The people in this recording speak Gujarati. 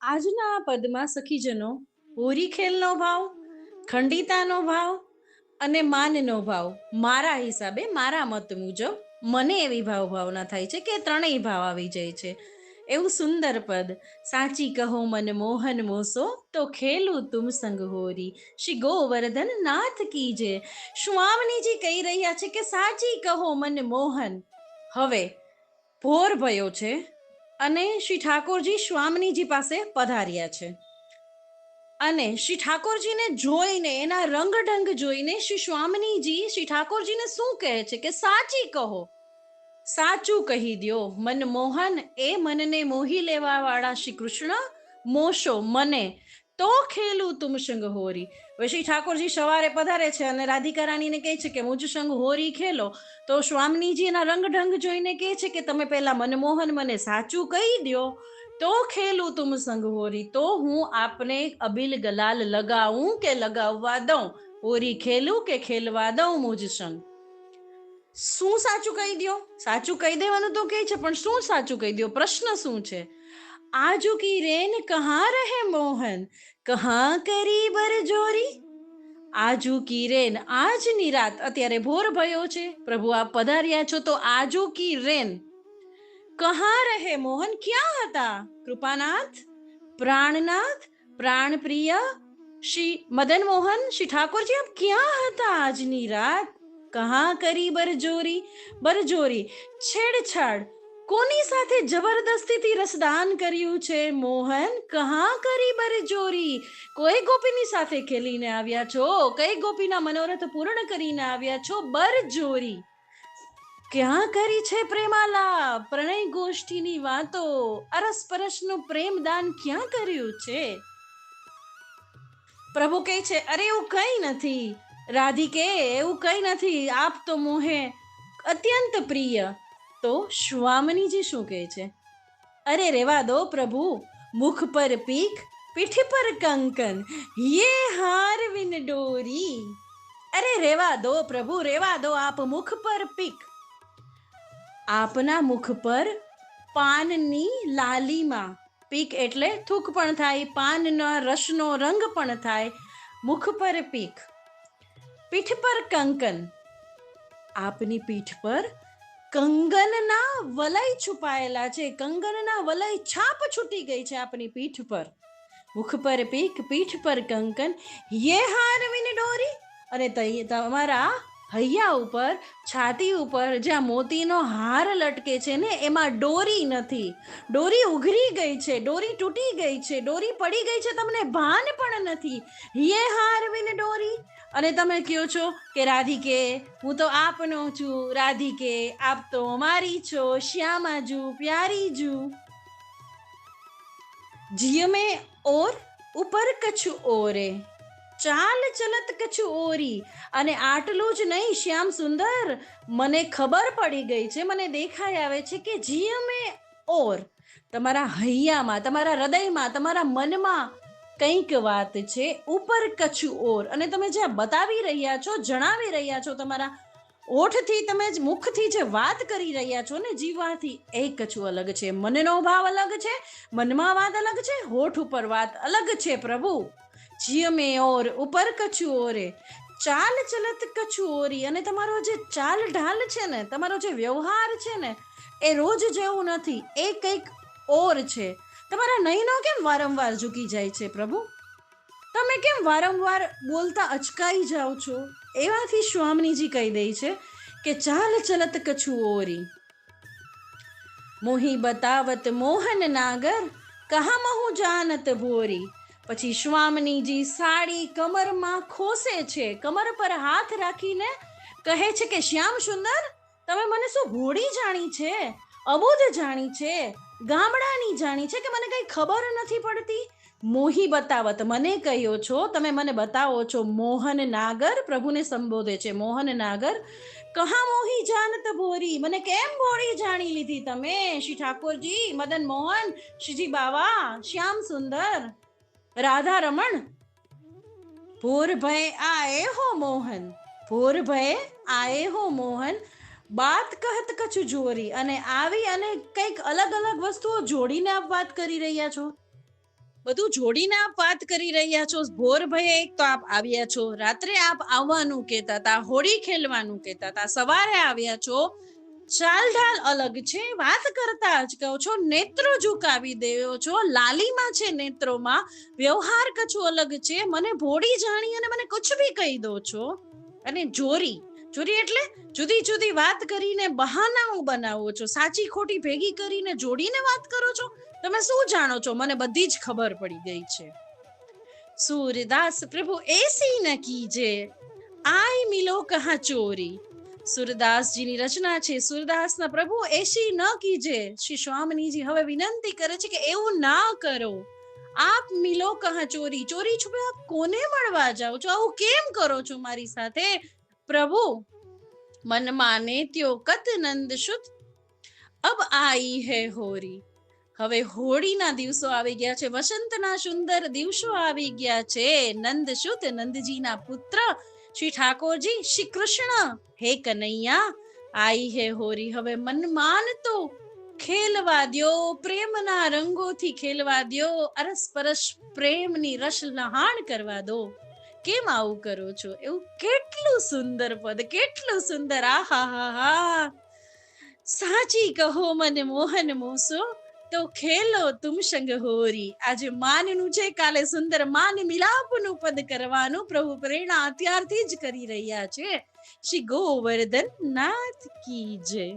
આજના આ પદમાં સખીજનો હોરી ખેલનો ભાવ, ખંડિતાનો ભાવ અને માનનો ભાવ મારા હિસાબે મારા મત મુજબ મને એવી ભાવના થાય છે કે ત્રણેય ભાવ આવી જાય છે. એવું સુંદર પદ. સાચી કહો મન મોહન મોસો તો ખેલું તુમ સંગ હોરી. શ્રી ગોવર્ધન નાથ કી જય. સ્વામિનીજી કહી રહ્યા છે કે સાચી કહો મન મોહન. હવે ભોર ભયો છે અને શ્રી ઠાકોરજી સ્વામિનીજી પાસે પધાર્યા છે અને શ્રી ઠાકોરજીને જોઈને એના રંગઢંગ જોઈને શ્રી સ્વામિનીજી શ્રી ઠાકોરજીને શું કહે છે કે સાચી કહો, સાચું કહી દ્યો. મનમોહન એ મનને મોહી લેવા વાળા શ્રી કૃષ્ણ, મોશો મને તો ખેલું તુમ સંગ હોરી. હવે શ્રી ઠાકોરજી સવારે પધારે છે અને રાધિકા રાણીને કહે છે કે મુજ સંગ હોરી ખેલો. તો સ્વામિનીજી એના રંગઢંગ જોઈને કહે છે કે તમે પહેલા મનમોહન મને સાચું કહી દ્યો તો ખેલું તુમ સંગ હોરી, તો હું આપને અબિલ ગલાલ લગાવું કે લગાવવા દઉં, હોરી ખેલું કે ખેલવા દઉં મુજ સંગ. શું સાચું કહી દો? સાચું કહી દેવાનું તો કહે છે, પણ શું સાચું કહી દો? પ્રશ્ન શું છે? આજુ કી રેન કહા રહે મોહન, કહા કરી બરજોરી. આજુ કી રેન, આજની રાત, અત્યારે ભોર ભયો છે, પ્રભુ આપ પધાર્યા છો, તો આજુ કી રેન કહા રહે મોહન, ક્યાં હતા કૃપાનાથ, પ્રાણનાથ, પ્રાણપ્રિય શ્રી મદન મોહન, શ્રી ઠાકોરજી આપ ક્યાં હતા આજની રાત? કહા કરી બરજોરી. બરજોરી છેડછાડ, કોની સાથે જબરદસ્તીથી રસદાન કર્યું છે મોહન? કહા કરી બરજોરી, કોઈ ગોપીની સાથે ખેલીને આવ્યા છો? કઈ ગોપીના મનોરથ પૂર્ણ કરીને આવ્યા છો? બરજોરી ક્યાં કરી છે પ્રેમાલાપ, પ્રણય ગોષ્ઠીની વાતો, અરસપરસનું પ્રેમદાન ક્યાં કર્યું છે? પ્રભુ કહે છે અરે એવું કઈ નથી રાધિકે, એવું કઈ નથી, આપ તો મોહે અત્યંત પ્રિય. તો સ્વામિનીજી શું કહે છે? અરે રેવા દો પ્રભુ, મુખ પર પીખ, પીઠ પર કંકન, યે હાર વિન ડોરી. અરે રેવા દો પ્રભુ, રેવા દો. આપ મુખ પર પીખ, આપના મુખ પર પાનની લાલીમાં, પીક એટલે થૂક પણ થાય, પાનના રસનો રંગ પણ થાય, મુખ પર પીક, પીઠ પર કંકન, આપની પીઠ પર કંગનના વલય છુપાયેલા છે, કંગનના વલય છાપ છૂટી ગઈ છે આપની પીઠ પર. મુખ પર પીક, પીઠ પર કંકન, યે હાર વિન ડોરી. અને તમારા હૈયા ઉપર, છાતી ઉપર જ્યાં મોતીનો હાર લટકે છે ને, એમાં ડોરી નથી, ડોરી ઉઘરી ગઈ છે, ડોરી તૂટી ગઈ છે, ડોરી પડી ગઈ છે, તમને ભાન પણ નથી. યે હાર વિન ડોરી. અને તમે કહો છો કે રાધિકે હું તો આપનો છું, રાધિકે આપ તો મારી છો, શ્યામાજુ પ્યારીજુ. જીય में और ઉપર કछु ઓરે, ચાલ ચલત કछु ઓરી. અને આટલું જ નહીં શ્યામ સુંદર, મને ખબર પડી ગઈ છે, મને દેખાઈ આવે છે કે જીય में ઓર, તમારા હૈયામાં, તમારા હૃદયમાં, તમારા મનમાં કંઈક વાત છે, ઉપર કछु ઓર. અને તમે જ્યાં બતાવી રહ્યા છો, જણાવી રહ્યા છો, તમારા ઓઠથી, તમે મુખથી જે વાત કરી રહ્યા છો ને, જીવવાથી, એ કશું અલગ છે. મનનો ભાવ અલગ છે, મનમાં વાત અલગ છે, હોઠ ઉપર વાત અલગ છે પ્રભુ. જીય મેં ઓર, ઉપર કछु ઓરે, ચાલ ચલત કछु ઓરી. અને તમારો જે ચાલ ઢાલ છે ને, તમારો જે વ્યવહાર છે ને, એ રોજ જેવું નથી, એ કંઈક ઓર છે. તમારા નયનો કેમ વારંવાર ઝૂકી જાય છે પ્રભુ? તમે કેમ વારંવાર બોલતા અચકાઈ જાઓ છો? એવાથી સ્વામિનીજી કહી દે છે કે ચાલ ચલત કछु ઓરી. મોહી બતાવત મોહન નાગર, કહા મહુ જાનત ભોરી. પછી સ્વામિનીજી સાડી કમરમાં ખોસે છે, કમર પર હાથ રાખીને કહે છે કે શ્યામ સુંદર, તમે મને શું ભોળી જાણી છે, અબોધ જાણી છે, ગામડાની જાણી છે, કે મને કઈ ખબર નથી પડતી? મોહી બતાવત, મને કહ્યો છો, તમે મને બતાવો છો. મોહન નાગર, પ્રભુને સંબોધે છે, મોહન નાગર. કહા મોહી જાનત ભોરી, મને કેમ ભોળી જાણી લીધી તમે? શ્રી ઠાકોરજી, મદન મોહન, શ્રીજી બાવા, શ્યામ સુંદર, રાધા રમણ. ભોર ભય આએ હો મોહન, ભોર ભય આએ હો મોહન, બાત કહત કछु જોરી. અને આવી અને કંઈક અલગ અલગ વસ્તુઓ જોડીને આપ વાત કરી રહ્યા છો. બધું જોડીને આપ વાત કરી રહ્યા છો. ભોર ભયે એક તો આપ આવ્યા છો, રાત્રે આપ આવવાનું કહેતા હતા, હોળી ખેલવાનું કહેતા હતા, સવારે આવ્યા છો, ચાલ ઢાલ અલગ છે, વાત કરતા જ કહો છો, નેત્રો ઝુકાવી દેવો છો, લાલીમાં છે નેત્રોમાં, વ્યવહાર કછું અલગ છે, મને ભોળી જાણી અને મને કુછ બી કહી દો છો. અને ચોરી એટલે જુદી જુદી વાત કરીને બહાનાઓ બનાવો છો, સાચી ખોટી ભેગી કરીને જોડીને વાત કરો છો. તમે શું જાણો છો? મને બધી જ ખબર પડી ગઈ છે. सूरदास प्रभु ऐसी न कीजे, आय मिलो कहाँ ચોરી. સુરદાસજીની રચના છે. સુરદાસના પ્રભુ એસી ન કીજે. શ્રી સ્વામિનીજી હવે વિનંતી કરે છે કે એવું ના કરો. આપ મિલો કહા ચોરી, ચોરી છુપે આપ કોને મળવા જાઓ છો? આવું કેમ કરો છો મારી સાથે? પ્રભુ મન માને ત્યો કત નંદ શુદ્ધ, અબ આઈ હે હોરી. હવે હોળીના દિવસો આવી ગયા છે, વસંતના સુંદર દિવસો આવી ગયા છે. નંદ શુદ્ધ નંદજીના પુત્ર શ્રી ઠાકોરજી શ્રી કૃષ્ણ હે કનૈયા આઈ હે હોરી. હવે મન માનતો ખેલવા દ્યો, પ્રેમના રંગોથી ખેલવા દ્યો, અરસપરસ પ્રેમની રસ લહાણ કરવા દો. કેમ આવું કરો છો? એવું કેટલું સુંદર પદ, કેટલું સુંદર. આ હા હા હા, સાચી કહો મને મોહન મોસો, તો ખેલો તુમ સંગ હોરી. આજે માનનું છે, કાલે સુંદર માન મિલાપનું પદ કરવાનું પ્રભુ પ્રેરણા અત્યારથી જ કરી રહ્યા છે. શ્રી ગોવર્ધન નાથ કી જય.